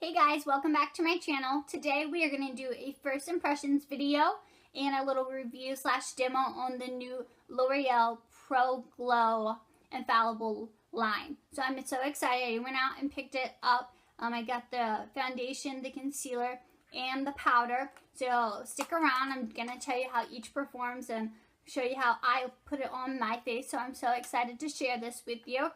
Hey guys, welcome back to my channel. Today we are going to do a first impressions video and a little review slash demo on the new L'Oreal Pro Glow Infallible line. So I'm so excited. I went out and picked it up. I got the foundation, the concealer, and the powder. So stick around. I'm going to tell you how each performs and show you how I put it on my face. So I'm so excited to share this with you.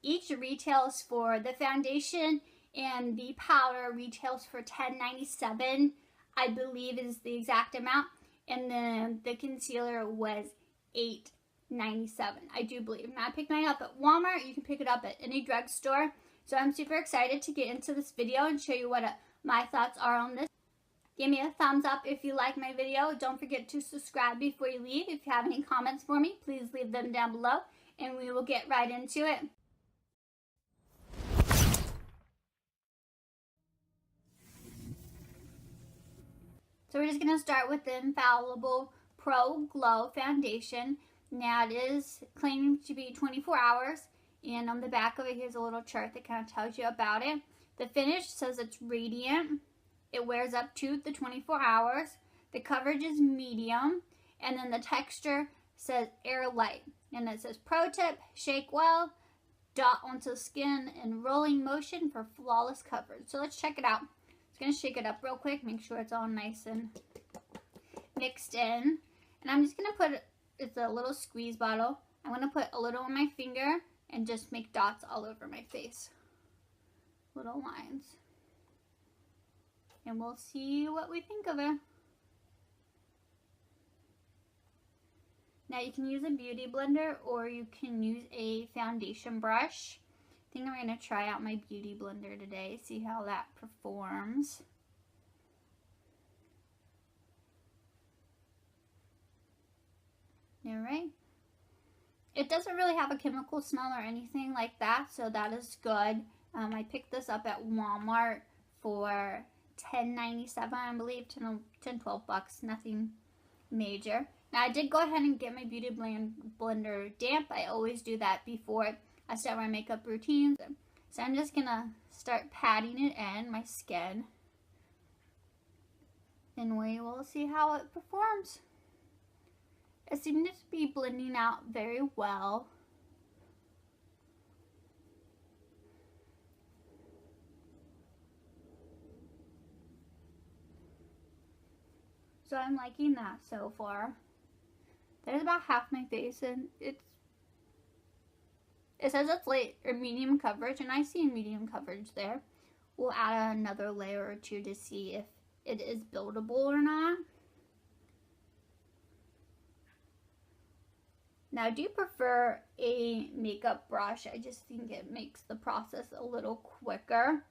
Each retails for the foundation and the powder retails for $10.97, I believe is the exact amount. And then the concealer was $8.97, I do believe. Now I picked mine up at Walmart. You can pick it up at any drugstore. So I'm super excited to get into this video and show you what my thoughts are on this. Give me a thumbs up if you like my video. Don't forget to subscribe before you leave. If you have any comments for me, please leave them down below and we will get right into it. So we're just going to start with the Infallible Pro Glow Foundation. Now it is claiming to be 24 hours, and on the back of it here's a little chart that kind of tells you about it. The finish says it's radiant. It wears up to the 24 hours. The coverage is medium, and then the texture says air light. And it says pro tip, shake well, dot onto skin in rolling motion for flawless coverage. So let's check it out. Just going to shake it up real quick, make sure it's all nice and mixed in. And I'm just going to put, it's a little squeeze bottle. I'm going to put a little on my finger and just make dots all over my face. Little lines. And we'll see what we think of it. Now you can use a beauty blender or you can use a foundation brush. I think I'm going to try out my beauty blender today, see how that performs. Alright. It doesn't really have a chemical smell or anything like that, so that is good. I picked this up at Walmart for $10.97, I believe, 10-12 bucks, nothing major. Now I did go ahead and get my beauty blender damp. I always do that before I start my makeup routine. So I'm just going to start patting it in my skin. And we will see how it performs. It seems to be blending out very well. So I'm liking that so far. There's about half my face, and it says it's light or medium coverage, and I see medium coverage there. We'll add another layer or two to see if it is buildable or not. Now I do prefer a makeup brush. I just think it makes the process a little quicker.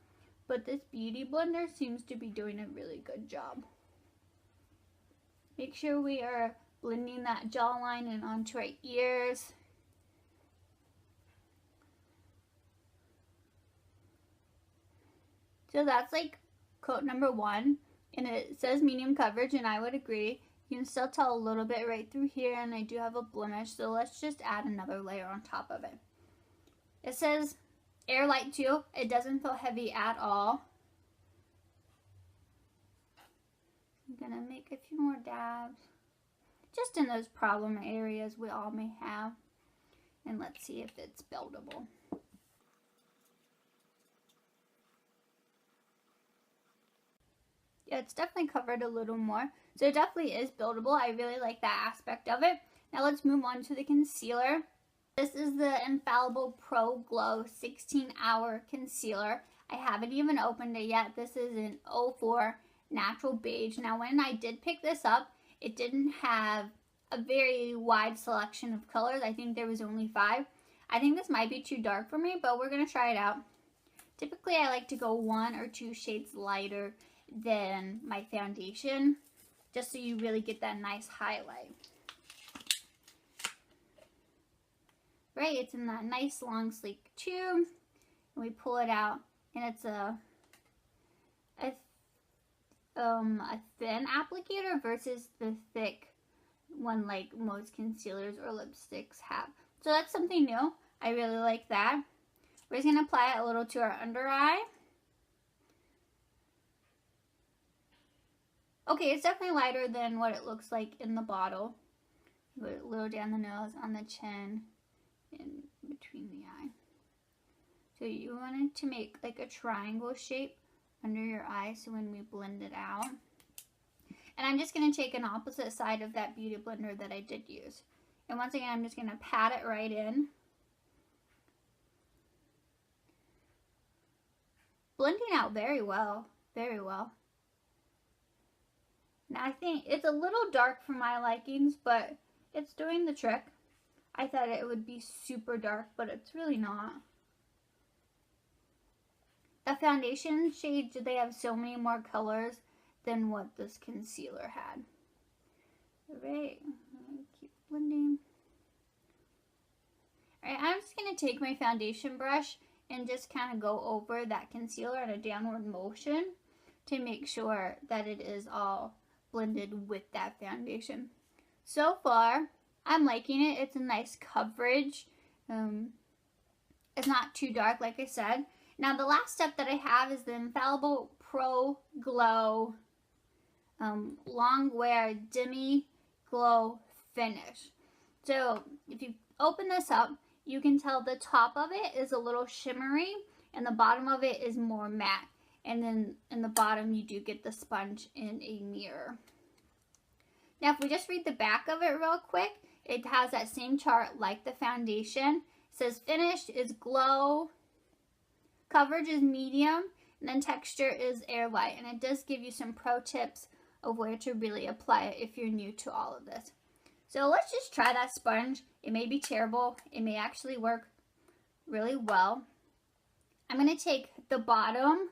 But this beauty blender seems to be doing a really good job. Make sure we are blending that jawline and onto our ears. So that's like coat number 1, and it says medium coverage, and I would agree. You can still tell a little bit right through here, and I do have a blemish, so let's just add another layer on top of it. It says air light too. It doesn't feel heavy at all. I'm gonna make a few more dabs, just in those problem areas we all may have. And let's see if it's buildable. Yeah, it's definitely covered a little more. So it definitely is buildable. I really like that aspect of it. Now let's move on to the concealer. This is the Infallible Pro Glow 16-Hour Concealer. I haven't even opened it yet. This is an 04 Natural Beige. Now when I did pick this up, it didn't have a very wide selection of colors. I think there was only 5. I think this might be too dark for me, but we're going to try it out. Typically I like to go 1 or 2 shades lighter than my foundation, just so you really get that nice highlight. Right, it's in that nice long sleek tube, and we pull it out, and it's a thin applicator versus the thick one like most concealers or lipsticks have. So that's something new. I really like that. We're just going to apply it a little to our under eye. Okay, it's definitely lighter than what it looks like in the bottle. Put it a little down the nose, on the chin, and between the eye. So you wanted to make like a triangle shape under your eye so when we blend it out. And I'm just going to take an opposite side of that beauty blender that I did use. And once again, I'm just going to pat it right in. Blending out very well, very well. Now I think it's a little dark for my likings, but it's doing the trick. I thought it would be super dark, but it's really not. The foundation shades, they have so many more colors than what this concealer had. Alright, keep blending. Alright, I'm just going to take my foundation brush and just kind of go over that concealer in a downward motion to make sure that it is all blended with that foundation. So far, I'm liking it. It's a nice coverage. It's not too dark, like I said. Now, the last step that I have is the Infallible Pro Glow Long Wear Demi Glow Finish. So, if you open this up, you can tell the top of it is a little shimmery and the bottom of it is more matte. And then in the bottom, you do get the sponge in a mirror. Now, if we just read the back of it real quick, it has that same chart like the foundation. It says finish is glow, coverage is medium, and then texture is air light. And it does give you some pro tips of where to really apply it if you're new to all of this. So let's just try that sponge. It may be terrible. It may actually work really well. I'm going to take the bottom,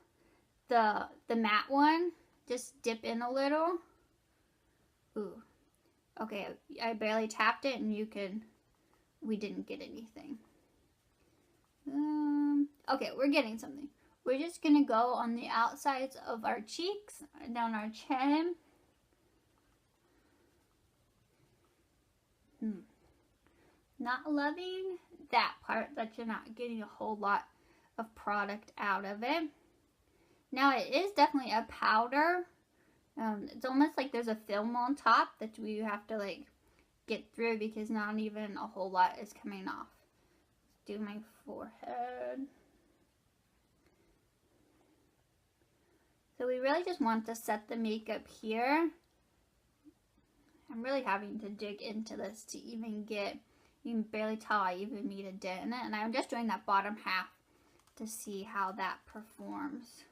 the matte one, just dip in a little. Ooh. Okay, I barely tapped it and we didn't get anything. Okay, we're getting something. We're just going to go on the outsides of our cheeks, down our chin. Not loving that part, that you're not getting a whole lot of product out of it. Now, it is definitely a powder. It's almost like there's a film on top that we have to like get through because not even a whole lot is coming off. Let's do my forehead. So we really just want to set the makeup here. I'm really having to dig into this to even get, you can barely tell I even made a dent in it. And I'm just doing that bottom half to see how that performs.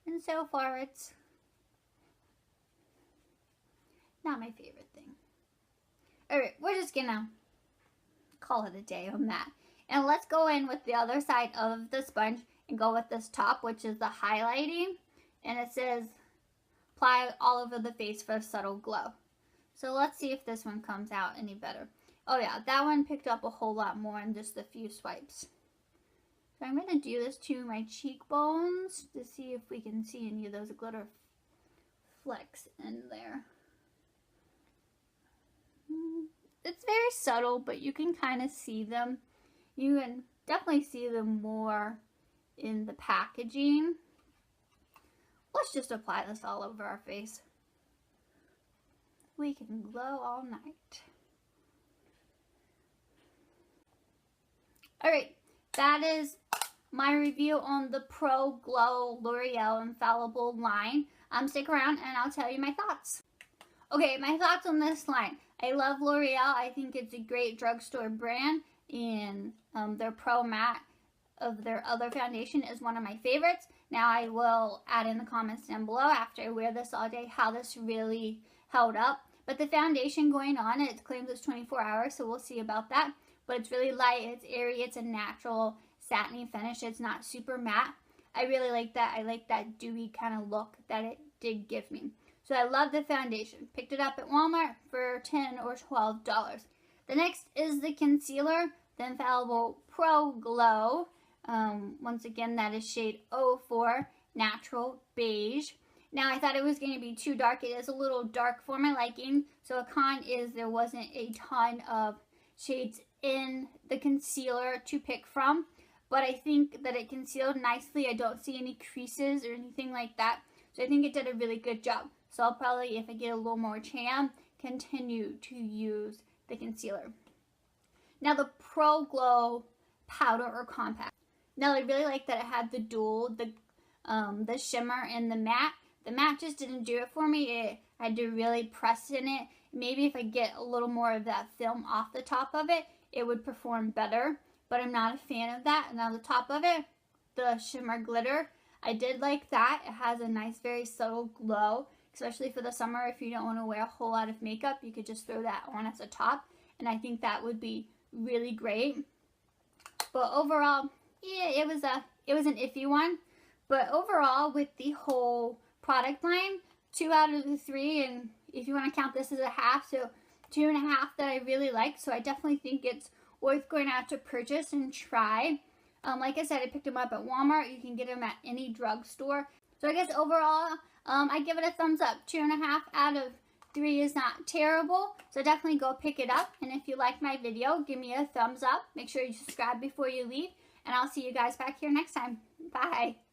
And so far it's not my favorite thing. Alright, we're just gonna call it a day on that. And let's go in with the other side of the sponge and go with this top, which is the highlighting. And it says, apply all over the face for a subtle glow. So let's see if this one comes out any better. Oh yeah, that one picked up a whole lot more in just a few swipes. So I'm going to do this to my cheekbones to see if we can see any of those glitter flecks in there. It's very subtle, but you can kind of see them. You can definitely see them more in the packaging. Let's just apply this all over our face. We can glow all night. Alright, that is my review on the Pro Glow L'Oreal Infallible line. Stick around and I'll tell you my thoughts. Okay, my thoughts on this line. I love L'Oreal. I think it's a great drugstore brand, and their Pro Matte of their other foundation is one of my favorites. Now I will add in the comments down below after I wear this all day how this really held up. But the foundation going on, it claims it's 24 hours, so we'll see about that. But it's really light, it's airy, it's a natural satiny finish. It's not super matte. I really like that. I like that dewy kind of look that it did give me. So I love the foundation. Picked it up at Walmart for $10 or $12. The next is the concealer, the Infallible Pro Glow. Once again, that is shade 04 Natural Beige. Now, I thought it was going to be too dark. It is a little dark for my liking. So a con is there wasn't a ton of shades in the concealer to pick from. But I think that it concealed nicely. I don't see any creases or anything like that. So I think it did a really good job. So I'll probably, if I get a little more tan, continue to use the concealer. Now the Pro Glow powder or compact. Now I really like that it had the dual, the shimmer and the matte. The matte just didn't do it for me. I had to really press in it. Maybe if I get a little more of that film off the top of it, it would perform better. But I'm not a fan of that. And on the top of it, the shimmer glitter, I did like that. It has a nice, very subtle glow, especially for the summer. If you don't want to wear a whole lot of makeup, you could just throw that on as a top. And I think that would be really great. But overall, yeah, it was an iffy one. But overall, with the whole product line, 2 out of the 3, and if you want to count this as a half, so 2.5 that I really liked. So I definitely think it's worth going out to purchase and try. Like I said, I picked them up at Walmart. You can get them at any drugstore. So I guess overall, I give it a thumbs up. 2.5 out of 3 is not terrible. So definitely go pick it up. And if you like my video, give me a thumbs up. Make sure you subscribe before you leave. And I'll see you guys back here next time. Bye.